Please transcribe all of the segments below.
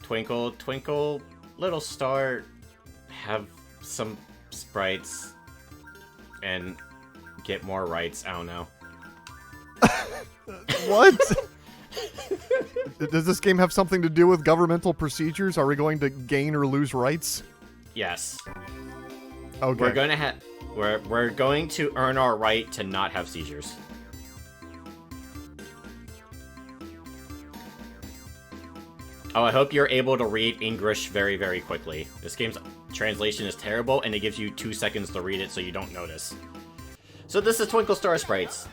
Twinkle, Twinkle, little star, have some sprites, and get more rights. I don't know. What? Does this game have something to do with governmental procedures? Are we going to gain or lose rights? Yes. Okay. We're going to earn our right to not have seizures. Oh, I hope you're able to read English very, very quickly. This game's translation is terrible, and it gives you 2 seconds to read it so you don't notice. So this is Twinkle Star Sprites.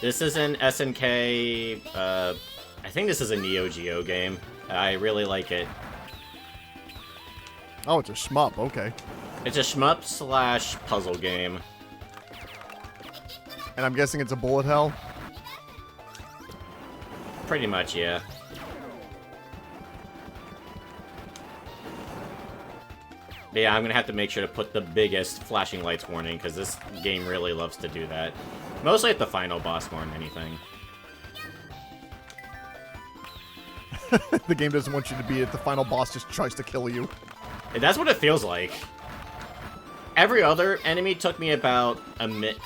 This is an SNK, I think this is a Neo Geo game. I really like it. Oh, it's a shmup, okay. It's a shmup slash puzzle game. And I'm guessing it's a bullet hell? Pretty much, yeah. But yeah, I'm gonna have to make sure to put the biggest flashing lights warning, because this game really loves to do that. Mostly at the final boss more than anything. The game doesn't want you to beat it. The final boss just tries to kill you. And that's what it feels like. Every other enemy took me about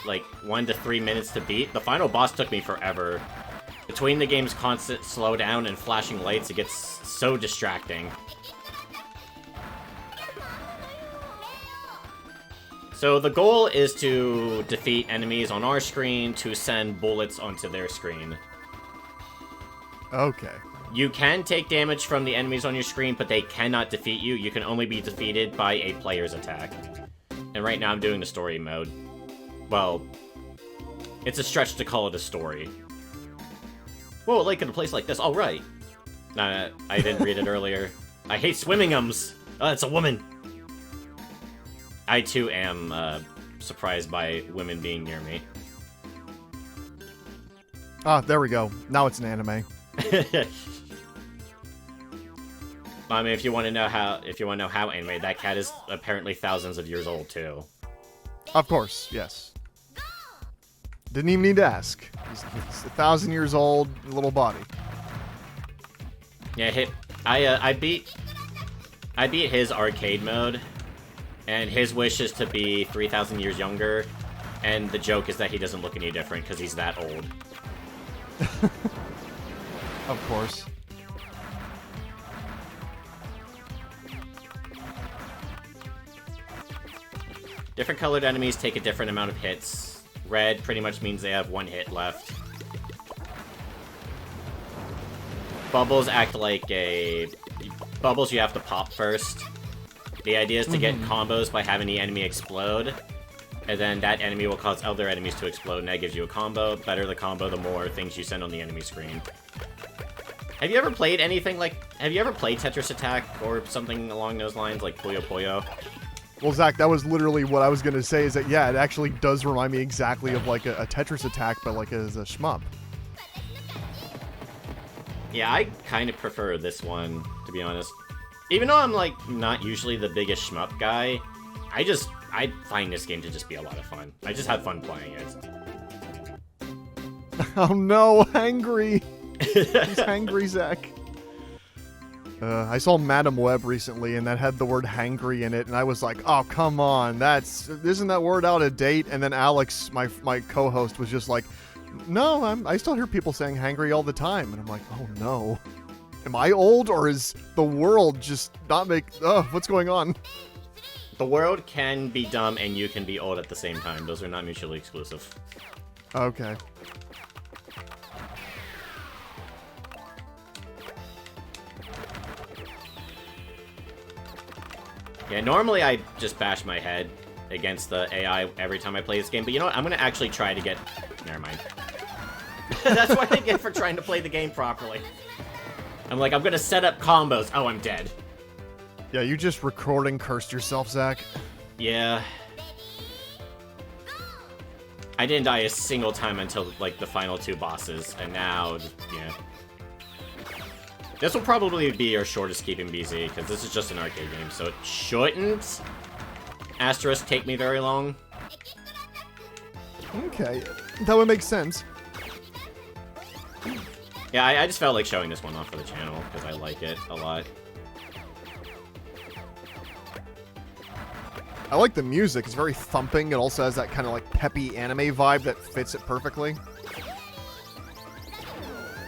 like 1 to 3 minutes to beat. The final boss took me forever. Between the game's constant slowdown and flashing lights, it gets so distracting. So the goal is to defeat enemies on our screen to send bullets onto their screen. Okay. You can take damage from the enemies on your screen, but they cannot defeat you. You can only be defeated by a player's attack. And right now I'm doing the story mode. Well, it's a stretch to call it a story. Whoa, like in a place like this. Oh, right. Nah, I didn't read it earlier. I hate swimming-ums. Oh, it's a woman. I, too, am surprised by women being near me. Ah, there we go. Now it's an anime. I mean, if you want to know how anime, that cat is apparently thousands of years old too. Of course, yes. Didn't even need to ask. He's 1,000 years old, little body. Yeah, I beat his arcade mode, and his wish is to be 3,000 years younger, and the joke is that he doesn't look any different because he's that old. Of course. Different colored enemies take a different amount of hits. Red pretty much means they have 1 hit left. Bubbles act like Bubbles you have to pop first. The idea is to get combos by having the enemy explode. And then that enemy will cause other enemies to explode, and that gives you a combo. Better the combo, the more things you send on the enemy screen. Have you ever played anything like... Have you ever played Tetris Attack or something along those lines, like Puyo Puyo? Well, Zach, that was literally what I was going to say, is that, yeah, it actually does remind me exactly of, like, a Tetris Attack, but, like, as a shmup. Yeah, I kind of prefer this one, to be honest. Even though I'm, like, not usually the biggest shmup guy, I find this game to just be a lot of fun. I just have fun playing it. Oh no, hangry! He's hangry, Zach. I saw Madam Web recently, and that had the word hangry in it, and I was like, oh, come on, isn't that word out of date? And then Alex, my co-host, was just like, no, I still hear people saying hangry all the time. And I'm like, oh no. Am I old, or is the world just not what's going on? The world can be dumb and you can be old at the same time. Those are not mutually exclusive. Okay. Yeah, normally I just bash my head against the AI every time I play this game, but you know what? I'm gonna actually try to get... Never mind. That's what I get for trying to play the game properly. I'm like, I'm gonna set up combos. Oh, I'm dead. Yeah, you just recording cursed yourself, Zach. Yeah. I didn't die a single time until, like, the final 2 bosses, and now, yeah. This will probably be our shortest keeping BZ, because this is just an arcade game, so it shouldn't, asterisk, take me very long. Okay, that would make sense. Yeah, I just felt like showing this one off for the channel, because I like it a lot. I like the music. It's very thumping. It also has that kind of like peppy anime vibe that fits it perfectly.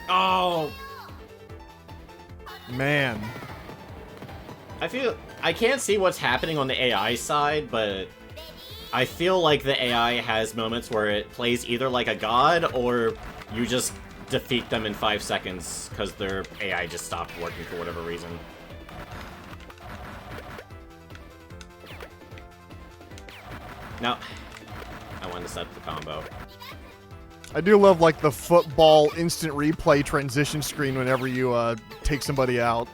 Oh! Man. I can't see what's happening on the AI side, but I feel like the AI has moments where it plays either like a god, or you just defeat them in 5 seconds because their AI just stopped working for whatever reason. No. I wanted to set up the combo. I do love, like, the football instant replay transition screen whenever you take somebody out.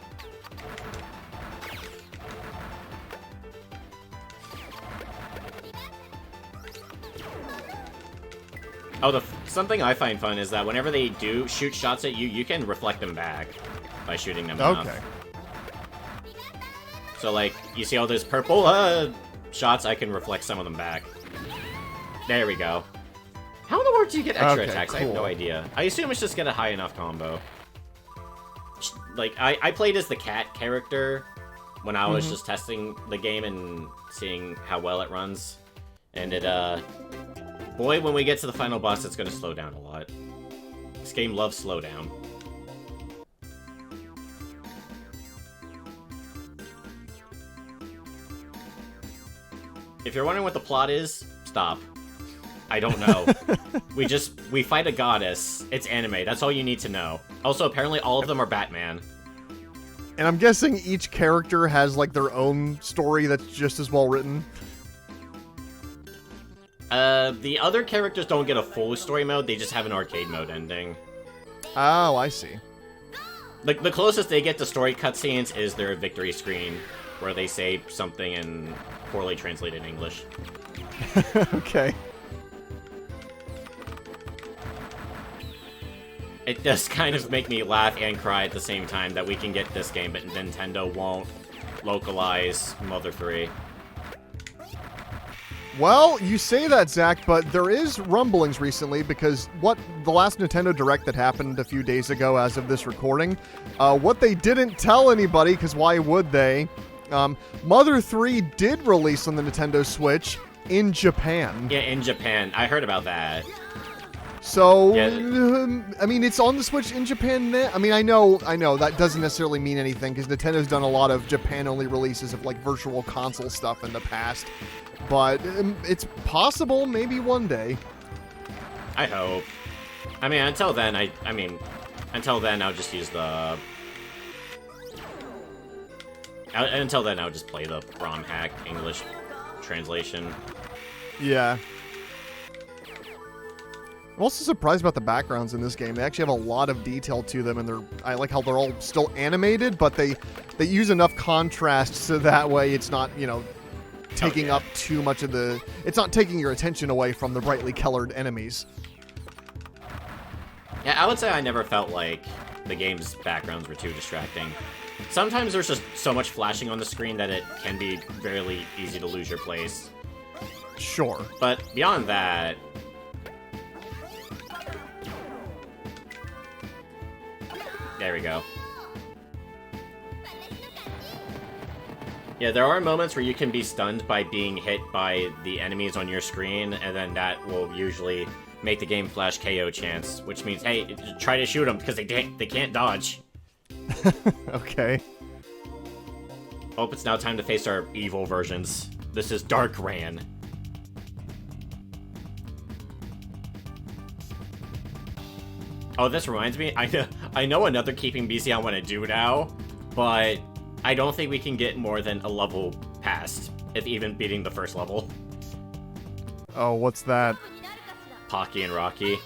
Oh, something I find fun is that whenever they do shoot shots at you, you can reflect them back by shooting them enough. Okay. So, like, you see all those purple shots, I can reflect some of them back. There we go. How in the world do you get extra attacks? Cool. I have no idea. I assume it's just get a high enough combo. Like, I played as the cat character when I was just testing the game and seeing how well it runs. And it, boy, when we get to the final boss, it's gonna slow down a lot. This game loves slowdown. If you're wondering what the plot is, stop. I don't know. we fight a goddess. It's anime. That's all you need to know. Also, apparently all of them are Batman. And I'm guessing each character has, like, their own story that's just as well written. The other characters don't get a full story mode, they just have an arcade mode ending. Oh, I see. The closest they get to story cutscenes is their victory screen, where they say something in poorly translated English. Okay. It does kind of make me laugh and cry at the same time that we can get this game, but Nintendo won't localize Mother 3. Well, you say that, Zach, but there is rumblings recently because the last Nintendo Direct that happened a few days ago as of this recording, what they didn't tell anybody, because why would they, Mother 3 did release on the Nintendo Switch in Japan. Yeah, in Japan. I heard about that. So, yeah. I mean, it's on the Switch in Japan now. I mean, I know that doesn't necessarily mean anything because Nintendo's done a lot of Japan-only releases of, like, virtual console stuff in the past. But it's possible, maybe one day. I hope. I mean, until then, until then, I'll just use the... Until then, I'll just play the ROM hack English translation. Yeah. I'm also surprised about the backgrounds in this game. They actually have a lot of detail to them, and I like how they're all still animated, but they use enough contrast so that way it's not, taking up too much of it's not taking your attention away from the brightly colored enemies. Yeah, I would say I never felt like the game's backgrounds were too distracting. Sometimes there's just so much flashing on the screen that it can be fairly easy to lose your place. Sure. But beyond that... There we go. Yeah, there are moments where you can be stunned by being hit by the enemies on your screen, and then that will usually make the game flash KO chance, which means, hey, try to shoot them, because they can't dodge. Okay. Hope it's now time to face our evil versions. This is Dark Ran. Oh, this reminds me, I know another Keeping BC I want to do now, but I don't think we can get more than a level past, if even beating the first level. Oh, what's that? Pocky and Rocky.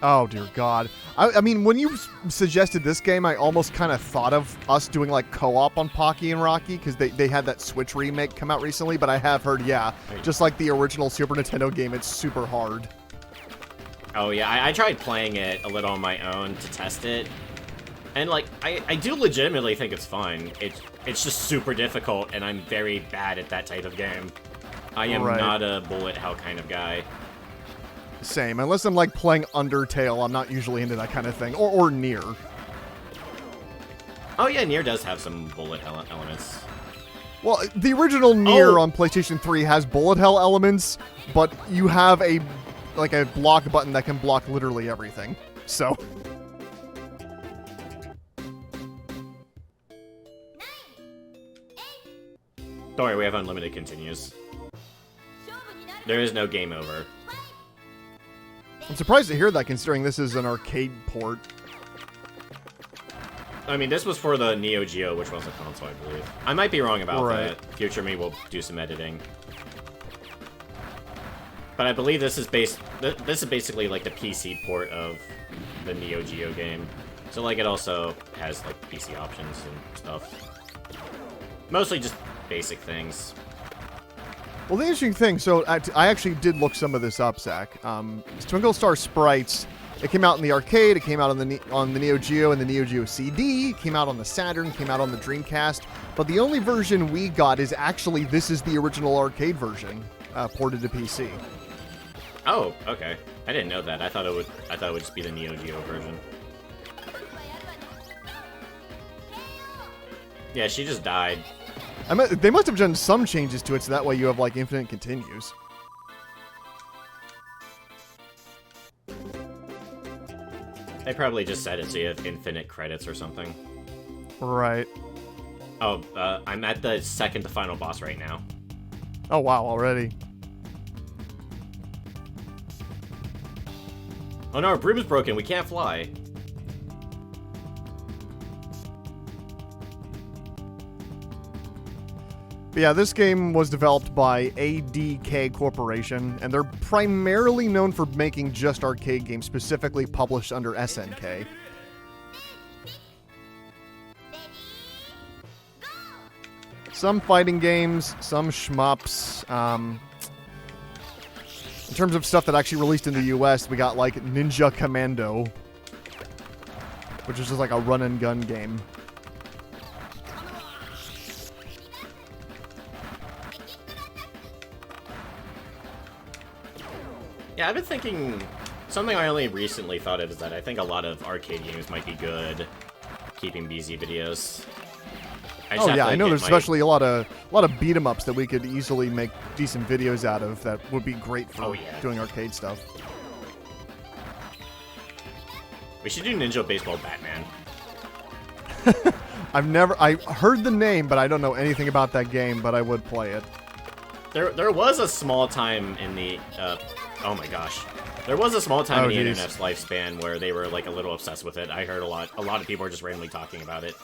Oh, dear God. I mean, when you suggested this game, I almost kind of thought of us doing, like, co-op on Pocky and Rocky, because they had that Switch remake come out recently, but I have heard, yeah, just like the original Super Nintendo game, it's super hard. Oh, yeah, I tried playing it a little on my own to test it, and, like, I do legitimately think it's fun. It's just super difficult, and I'm very bad at that type of game. I am not a bullet hell kind of guy. Same. Unless I'm, like, playing Undertale, I'm not usually into that kind of thing. Or Nier. Oh, yeah, Nier does have some bullet hell elements. Well, the original Nier on PlayStation 3 has bullet hell elements, but you have a block button that can block literally everything. So. Don't worry, we have unlimited continues. There is no game over. I'm surprised to hear that, considering this is an arcade port. I mean, this was for the Neo Geo, which was a console, I believe. I might be wrong about that. Future me will do some editing. But I believe this is basically like the PC port of the Neo Geo game. So like it also has like PC options and stuff. Mostly just basic things. Well, the interesting thing, so I actually did look some of this up, Zach. Twinkle Star Sprites, it came out in the arcade, it came out on the Neo Geo and the Neo Geo CD, it came out on the Saturn, came out on the Dreamcast, but the only version we got is actually, this is the original arcade version, ported to PC. Oh, okay. I didn't know that. I thought it would just be the Neo Geo version. Yeah, she just died. They must have done some changes to it, so that way you have, like, infinite continues. They probably just said it so you have infinite credits or something. Right. Oh, I'm at the second to final boss right now. Oh, wow, already. Oh no, our broom is broken. We can't fly. But yeah, this game was developed by ADK Corporation, and they're primarily known for making just arcade games, specifically published under SNK. Some fighting games, some shmups. In terms of stuff that actually released in the US, we got like Ninja Commando, which is just like a run and gun game. Yeah, I've been thinking, something I only recently thought of is that I think a lot of arcade games might be good keeping BZ videos. Oh yeah, I know there's especially a lot of beat 'em ups that we could easily make decent videos out of that would be great for doing arcade stuff. We should do Ninja Baseball Batman. I heard the name, but I don't know anything about that game, but I would play it. There was a small time in the oh my gosh. There was a small time in the internet's lifespan where they were like a little obsessed with it. I heard a lot of people were just randomly talking about it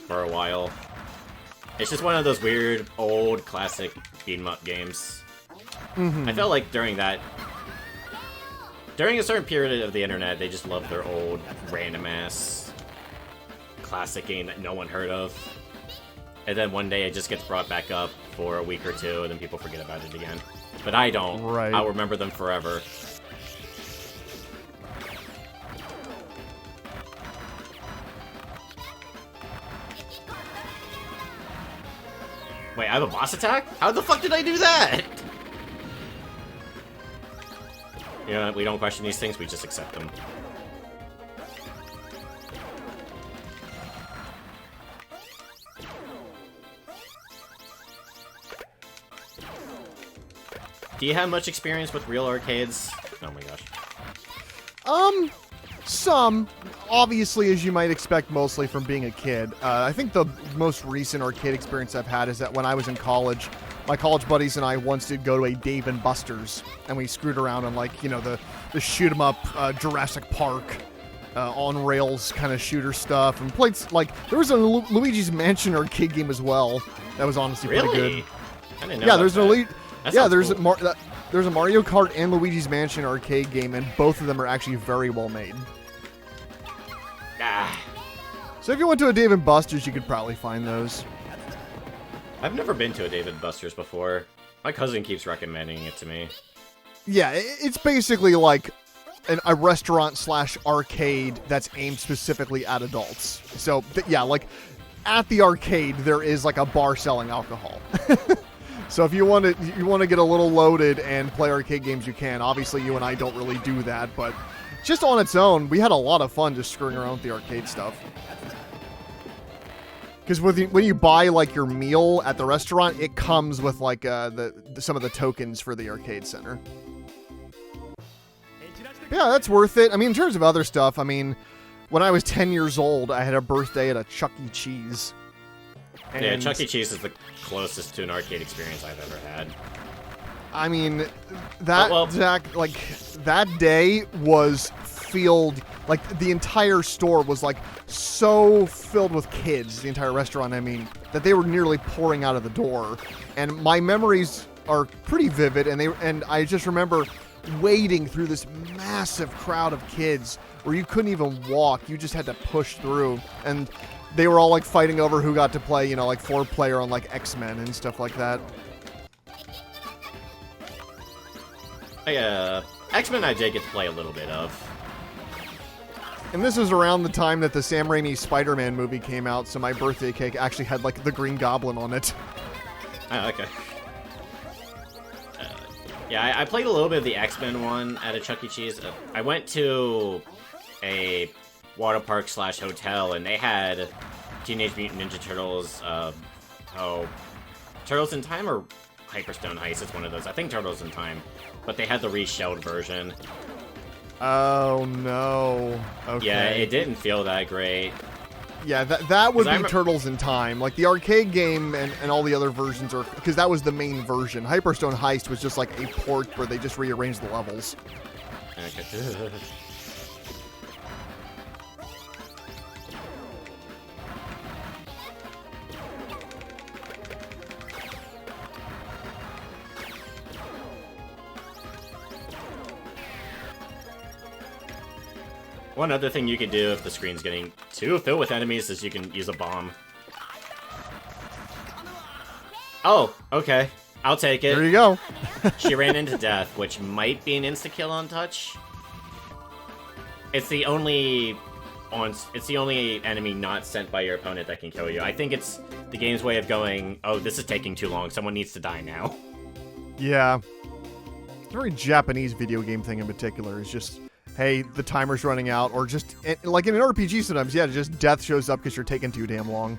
for a while. It's just one of those weird old classic beat 'em up games. I felt like during a certain period of the internet, they just loved their old random ass classic game that no one heard of. And then one day it just gets brought back up for a week or two, and then people forget about it again. But I don't. Right. I'll remember them forever. Wait, I have a boss attack? How the fuck did I do that? You know, we don't question these things, we just accept them. Do you have much experience with real arcades? Oh my gosh. Some. Obviously, as you might expect, mostly from being a kid. I think the most recent arcade experience I've had is that when I was in college, my college buddies and I once did go to a Dave & Buster's, and we screwed around on, like, you know, the shoot-'em-up Jurassic Park on-rails kind of shooter stuff, and played, like, there was a Luigi's Mansion arcade game as well. That was honestly pretty good. I didn't know yeah, there's that. an Elite... Yeah, there's cool. There's a Mario Kart and Luigi's Mansion arcade game, and both of them are actually very well made. Ah. So if you went to a Dave & Buster's, you could probably find those. I've never been to a Dave & Buster's before. My cousin keeps recommending it to me. Yeah, it's basically like a restaurant/arcade that's aimed specifically at adults. So, yeah, like, at the arcade, there is like a bar selling alcohol. So if you want to get a little loaded and play arcade games, you can. Obviously, you and I don't really do that, but just on its own, we had a lot of fun just screwing around with the arcade stuff. Because when you buy like your meal at the restaurant, it comes with like some of the tokens for the arcade center. Yeah, that's worth it. I mean, in terms of other stuff, I mean, when I was 10 years old, I had a birthday at a Chuck E. Cheese. And yeah, Chuck E. Cheese is the closest to an arcade experience I've ever had. I mean, that day was filled, like the entire store was like so filled with kids, the entire restaurant, I mean, that they were nearly pouring out of the door. And my memories are pretty vivid, and I just remember wading through this massive crowd of kids where you couldn't even walk, you just had to push through, and they were all like fighting over who got to play, like 4-player on like X-Men and stuff like that. X-Men I did get to play a little bit of. And this was around the time that the Sam Raimi Spider-Man movie came out, so my birthday cake actually had like the Green Goblin on it. Oh, okay. Yeah, I played a little bit of the X-Men one at a Chuck E. Cheese. I went to a water park / hotel, and they had Teenage Mutant Ninja Turtles, Turtles in Time or Hyperstone Heist? It's one of those. I think Turtles in Time. But they had the reshelled version. Oh, no. Okay. Yeah, it didn't feel that great. Yeah, that would be Turtles in Time. Like, the arcade game and all the other versions are... Because that was the main version. Hyperstone Heist was just like a port where they just rearranged the levels. Okay. One other thing you can do if the screen's getting too filled with enemies is you can use a bomb. Oh, okay. I'll take it. There you go. She ran into death, which might be an insta-kill on touch. It's the only enemy not sent by your opponent that can kill you. I think it's the game's way of going, oh, this is taking too long. Someone needs to die now. Yeah. It's a very Japanese video game thing in particular. It's just... hey, the timer's running out, or just, like in an RPG sometimes, yeah, just death shows up because you're taking too damn long.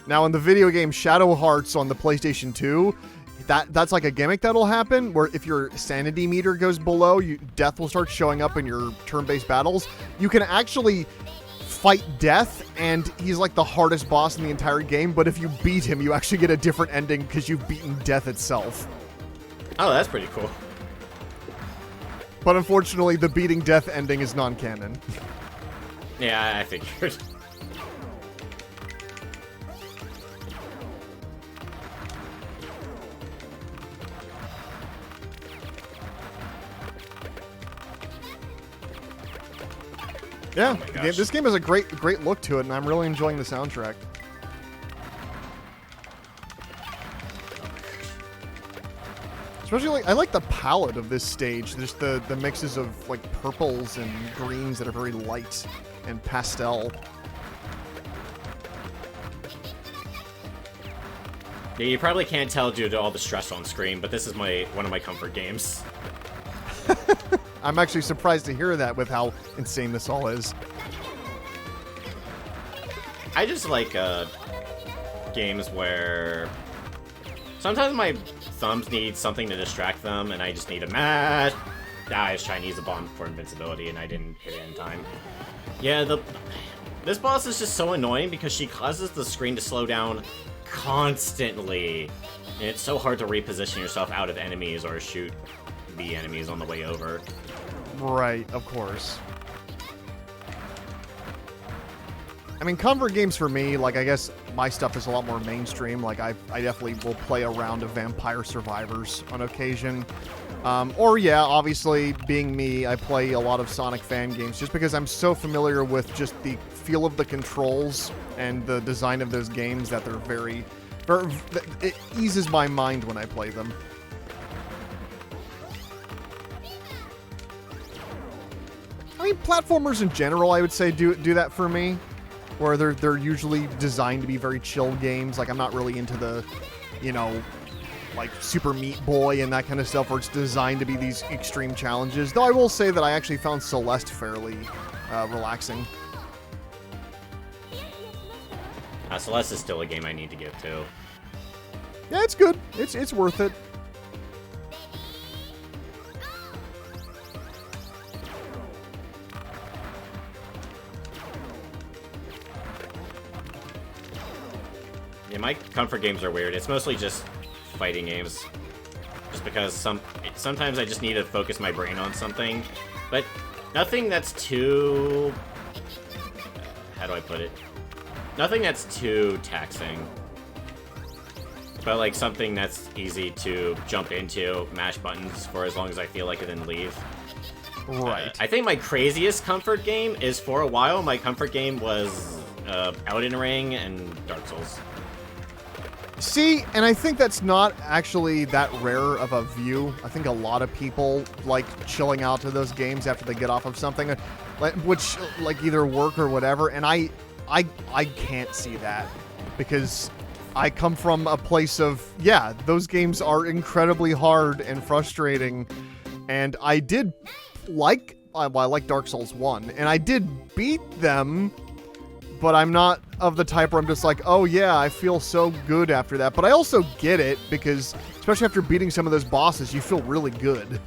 Now, in the video game Shadow Hearts on the PlayStation 2, that's like a gimmick that'll happen, where if your sanity meter goes below, death will start showing up in your turn-based battles. You can actually fight death, and he's like the hardest boss in the entire game, but if you beat him, you actually get a different ending because you've beaten death itself. Oh, that's pretty cool. But unfortunately, the beating death ending is non-canon. Yeah, I figured. Yeah, oh this game has a great look to it, and I'm really enjoying the soundtrack. Especially, I like the palette of this stage. Just the mixes of like purples and greens that are very light and pastel. Yeah, you probably can't tell due to all the stress on screen, but this is one of my comfort games. I'm actually surprised to hear that with how insane this all is. I just like games where sometimes my thumbs need something to distract them, and I just need a mash. I was trying to use a bomb for invincibility, and I didn't hit it in time. Yeah, this boss is just so annoying because she causes the screen to slow down constantly, and it's so hard to reposition yourself out of enemies or shoot the enemies on the way over. Right, of course. I mean, comfort games for me, like, I guess my stuff is a lot more mainstream. Like, I definitely will play a round of Vampire Survivors on occasion. Or, yeah, obviously, being me, I play a lot of Sonic fan games just because I'm so familiar with just the feel of the controls and the design of those games that they're very it eases my mind when I play them. I mean, platformers in general, I would say, do that for me. Where they're usually designed to be very chill games. Like, I'm not really into the, like Super Meat Boy and that kind of stuff, where it's designed to be these extreme challenges. Though I will say that I actually found Celeste fairly relaxing. Celeste is still a game I need to get to. Yeah, it's good. It's worth it. Yeah, my comfort games are weird. It's mostly just fighting games. Just because sometimes I just need to focus my brain on something. But nothing that's too... how do I put it? Nothing that's too taxing. But like something that's easy to jump into, mash buttons for as long as I feel like it, and leave. Right. I think my craziest comfort game is, for a while, my comfort game was Elden Ring and Dark Souls. See, and I think that's not actually that rare of a view. I think a lot of people like chilling out to those games after they get off of something, which like either work or whatever. And I can't see that, because I come from a place of, yeah, those games are incredibly hard and frustrating. And I did like, I like Dark Souls 1, and I did beat them. But I'm not of the type where I'm just like, oh yeah, I feel so good after that. But I also get it, because especially after beating some of those bosses, you feel really good.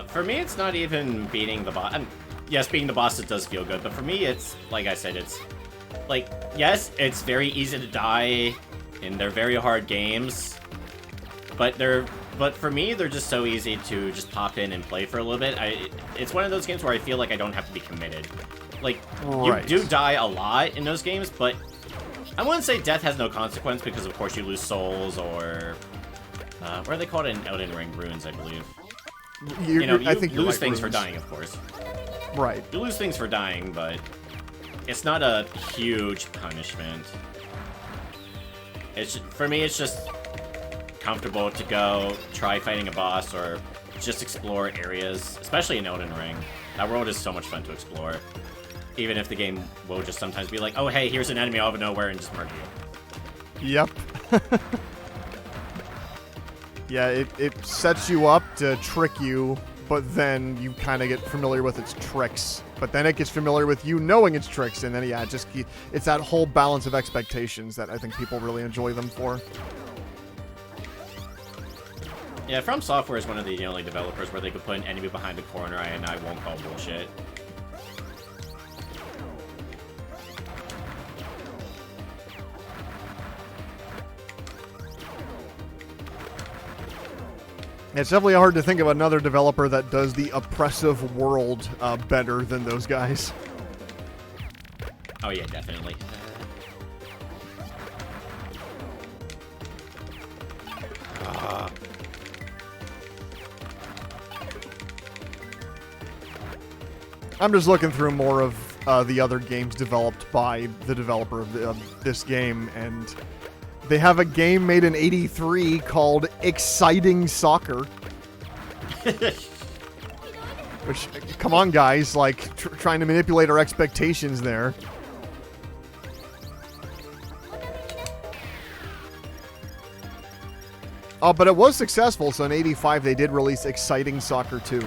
For me, it's not even beating the boss. Yes, beating the bosses does feel good, but for me, it's, like I said, it's, like, yes, it's very easy to die, and they're very hard games, but for me, they're just so easy to just pop in and play for a little bit. It's one of those games where I feel like I don't have to be committed. Like, right. You do die a lot in those games, but I wouldn't say death has no consequence, because of course you lose souls, or what are they called in Elden Ring? Runes, I believe. You lose things for dying, of course. Right. You lose things for dying, but it's not a huge punishment. For me, it's just comfortable to go try fighting a boss, or just explore areas, especially in Elden Ring. That world is so much fun to explore. Even if the game will just sometimes be like, oh hey, here's an enemy out of nowhere, and just murder you. Yep. Yeah, it sets you up to trick you, but then you kind of get familiar with its tricks. But then it gets familiar with you knowing its tricks, and then, yeah, it's that whole balance of expectations that I think people really enjoy them for. Yeah, From Software is one of the only developers where they could put an enemy behind a corner and I won't call bullshit. It's definitely hard to think of another developer that does the oppressive world better than those guys. Oh yeah, definitely. I'm just looking through more of the other games developed by the developer of this game, and they have a game made in '83 called Exciting Soccer. Which, come on, guys, like, trying to manipulate our expectations there. Oh, but it was successful, so in '85 they did release Exciting Soccer 2.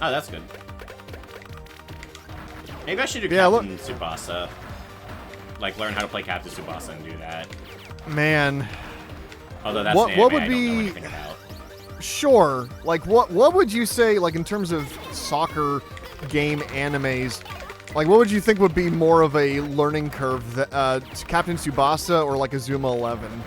Oh, that's good. Maybe I should do Captain Tsubasa. Like, learn how to play Captain Tsubasa and do that. Man. Although that's an anime what would I be... don't know anything about. Sure. Like, what would you say, like, in terms of soccer game animes, like, what would you think would be more of a learning curve? Captain Tsubasa or, like, Azuma 11?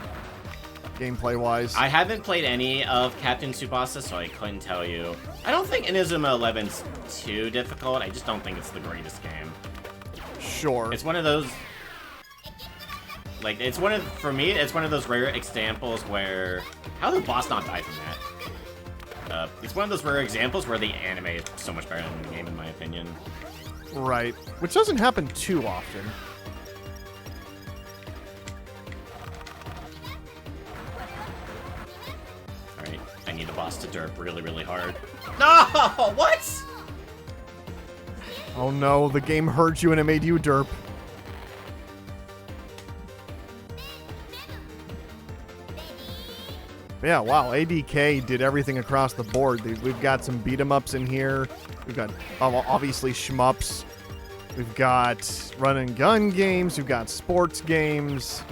Gameplay-wise. I haven't played any of Captain Tsubasa, so I couldn't tell you. I don't think Inazuma 11's too difficult. I just don't think it's the greatest game. Sure. It's one of those... Like, for me, it's one of those rare examples where... How did the boss not die from that? It's one of those rare examples where the anime is so much better than the game, in my opinion. Right. Which doesn't happen too often. Alright, I need the boss to derp really, really hard. No! What?! Oh no, the game heard you and it made you derp. Yeah, wow, ADK did everything across the board. We've got some beat-em-ups in here. We've got, obviously, shmups. We've got run-and-gun games. We've got sports games.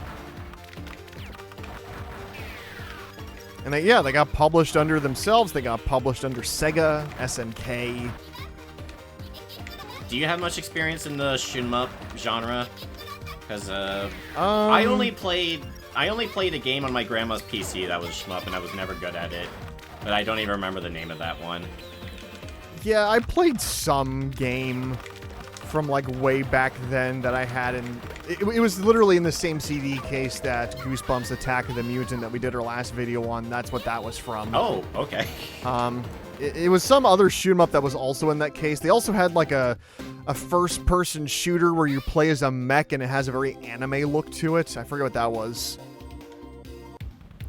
And they got published under themselves. They got published under Sega, SNK. Do you have much experience in the shoot-'em-up genre? Because I only played a game on my grandma's PC that was shmup, and I was never good at it. But I don't even remember the name of that one. Yeah, I played some game from, like, way back then that I had, and it was literally in the same CD case that Goosebumps Attack of the Mutant that we did our last video on. That's what that was from. Oh, okay. It was some other shoot-'em-up that was also in that case. They also had, like, a first-person shooter where you play as a mech, and it has a very anime look to it. I forget what that was.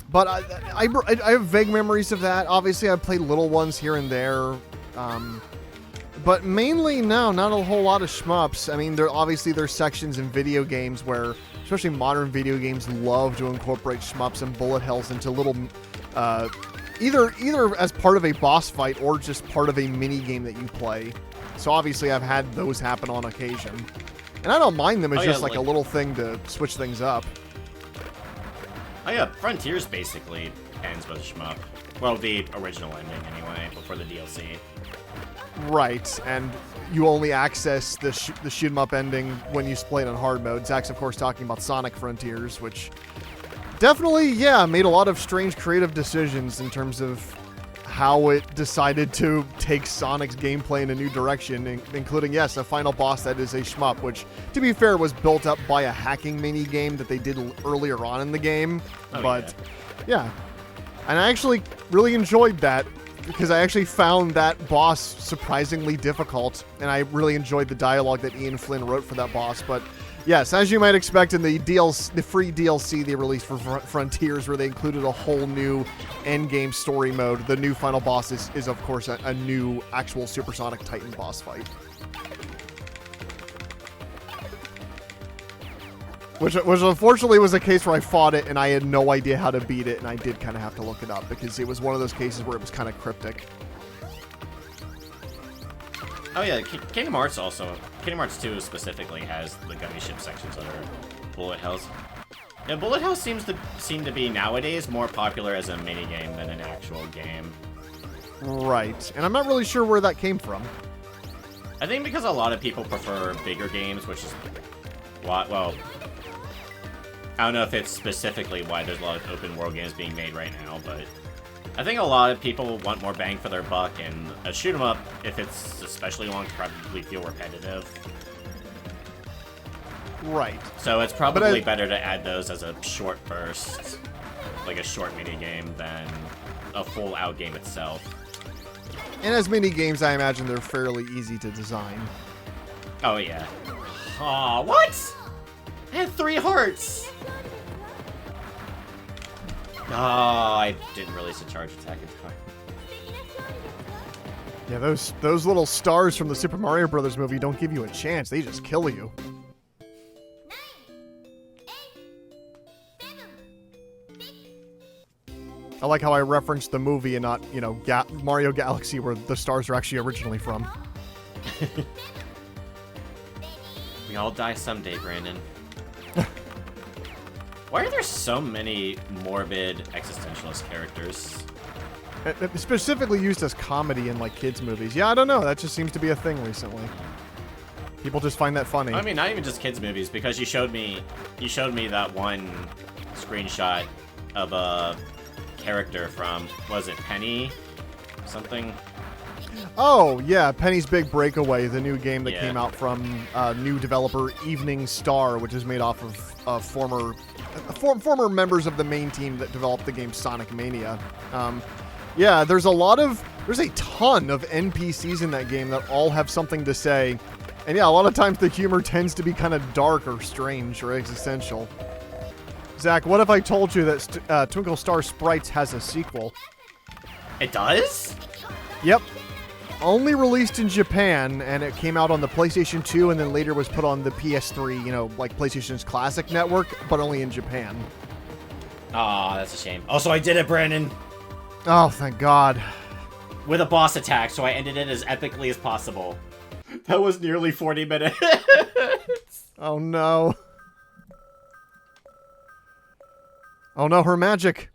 But I have vague memories of that. Obviously, I've played little ones here and there. But mainly, no, not a whole lot of shmups. I mean, there's sections in video games where, especially modern video games, love to incorporate shmups and bullet hells into little, either as part of a boss fight or just part of a mini game that you play. So obviously, I've had those happen on occasion, and I don't mind them. It's just like a little thing to switch things up. Oh yeah, Frontiers basically ends with a shmup. Well, the original ending anyway, before the DLC. Right, and you only access the shoot 'em up ending when you play it on hard mode. Zach's, of course, talking about Sonic Frontiers, which definitely, made a lot of strange creative decisions in terms of how it decided to take Sonic's gameplay in a new direction, including, yes, a final boss that is a shmup, which, to be fair, was built up by a hacking mini-game that they did earlier on in the game. Yeah. And I actually really enjoyed that, because I actually found that boss surprisingly difficult, and I really enjoyed the dialogue that Ian Flynn wrote for that boss. But yes, as you might expect, in the free DLC they released for Frontiers, where they included a whole new endgame story mode, the new final boss is of course, a new actual Supersonic Titan boss fight. Which unfortunately was a case where I fought it and I had no idea how to beat it, and I did kind of have to look it up because it was one of those cases where it was kind of cryptic. Oh yeah, Kingdom Hearts 2 specifically has the gummy ship sections that are bullet hells. Yeah, bullet hells seem to be nowadays more popular as a minigame than an actual game. Right, and I'm not really sure where that came from. I think because a lot of people prefer bigger games, which is well, I don't know if it's specifically why there's a lot of open world games being made right now, but I think a lot of people want more bang for their buck, and a shoot 'em up, if it's especially long, probably feel repetitive. Right. So it's probably better to add those as a short burst, like a short mini game, than a full out game itself. And as mini games, I imagine they're fairly easy to design. Oh yeah. Aw, what? I had 3 hearts! Oh, I didn't release a charge attack in time. Yeah, those little stars from the Super Mario Brothers movie don't give you a chance. They just kill you. I like how I referenced the movie and not, Mario Galaxy, where the stars are actually originally from. We all die someday, Brandon. Why are there so many morbid existentialist characters? Specifically used as comedy in, like, kids' movies. Yeah, I don't know. That just seems to be a thing recently. People just find that funny. I mean, not even just kids' movies, because you showed me that one screenshot of a character from, was it Penny? Something? Oh, yeah, Penny's Big Breakaway, the new game that came out from new developer Evening Star, which is made off of former members of the main team that developed the game Sonic Mania. Yeah, there's a ton of NPCs in that game that all have something to say. And yeah, a lot of times the humor tends to be kind of dark or strange or existential. Zach, what if I told you that Twinkle Star Sprites has a sequel? It does? Yep. Only released in Japan, and it came out on the PlayStation 2 and then later was put on the PS3, like PlayStation's Classic Network, but only in Japan. Aw, that's a shame. Also, I did it, Brandon! Oh, thank God. With a boss attack, so I ended it as epically as possible. That was nearly 40 minutes. Oh no. Oh no, her magic.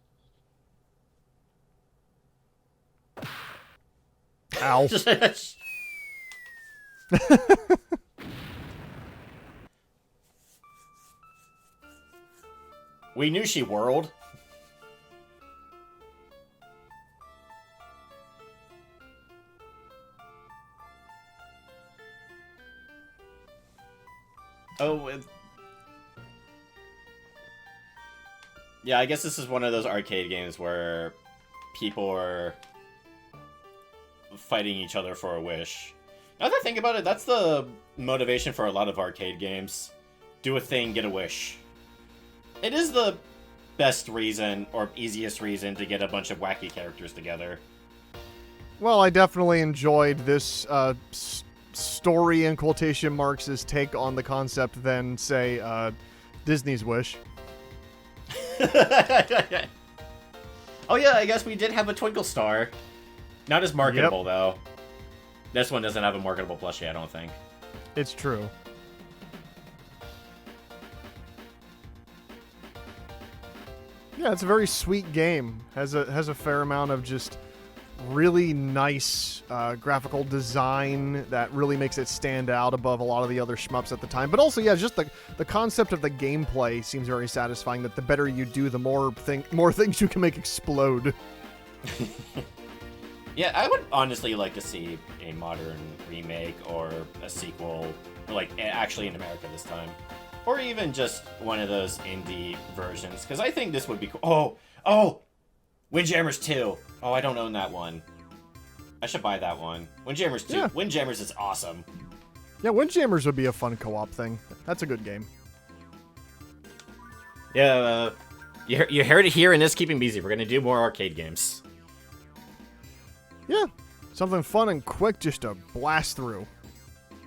Ow. We knew she whirled. Oh, yeah, I guess this is one of those arcade games where people are fighting each other for a wish. Now that I think about it, that's the motivation for a lot of arcade games. Do a thing, get a wish. It is the best reason, or easiest reason, to get a bunch of wacky characters together. Well, I definitely enjoyed this story in quotation marks' take on the concept than, say, Disney's Wish. Oh yeah, I guess we did have a Twinkle Star. Not as marketable, though. This one doesn't have a marketable plushie, I don't think. It's true. Yeah, it's a very sweet game. Has a fair amount of just really nice graphical design that really makes it stand out above a lot of the other shmups at the time. But also, yeah, just the concept of the gameplay seems very satisfying. That the better you do, the more things you can make explode. Yeah, I would honestly like to see a modern remake or a sequel, like actually in America this time. Or even just one of those indie versions, because I think this would be cool. Oh! Windjammers 2. Oh, I don't own that one. I should buy that one. Windjammers 2. Yeah. Windjammers is awesome. Yeah, Windjammers would be a fun co-op thing. That's a good game. Yeah, you heard it here in this Keeping Busy. We're going to do more arcade games. Yeah, something fun and quick just to blast through.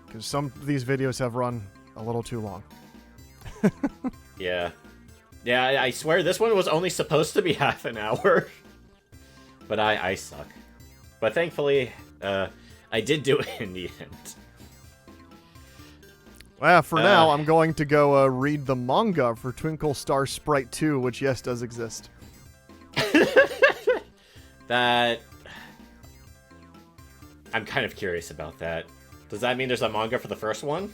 Because some of these videos have run a little too long. Yeah. Yeah, I swear this one was only supposed to be half an hour. But I suck. But thankfully, I did do it in the end. Well, for now, I'm going to go read the manga for Twinkle Star Sprite 2, which, yes, does exist. That... I'm kind of curious about that. Does that mean there's a manga for the first one?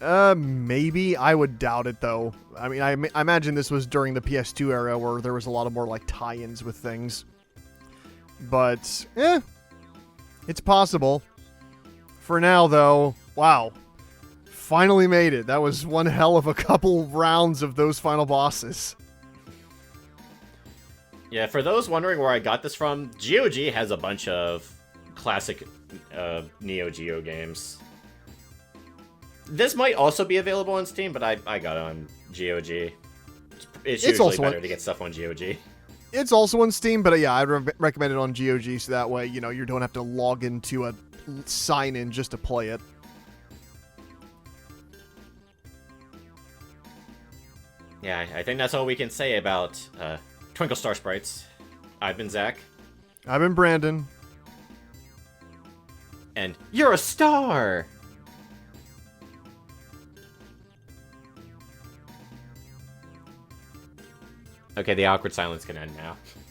Maybe. I would doubt it, though. I mean, I imagine this was during the PS2 era where there was a lot of more, like, tie-ins with things. But, it's possible. For now, though, wow. Finally made it. That was one hell of a couple rounds of those final bosses. Yeah, for those wondering where I got this from, GOG has a bunch of classic Neo Geo games. This might also be available on Steam, but I got it on GOG. It's usually better to get stuff on GOG. It's also on Steam, but yeah, I'd recommend it on GOG so that way, you know, you don't have to log into a sign-in just to play it. Yeah, I think that's all we can say about Twinkle Star Sprites. I've been Zach. I've been Brandon. And you're a star! Okay, the awkward silence can end now.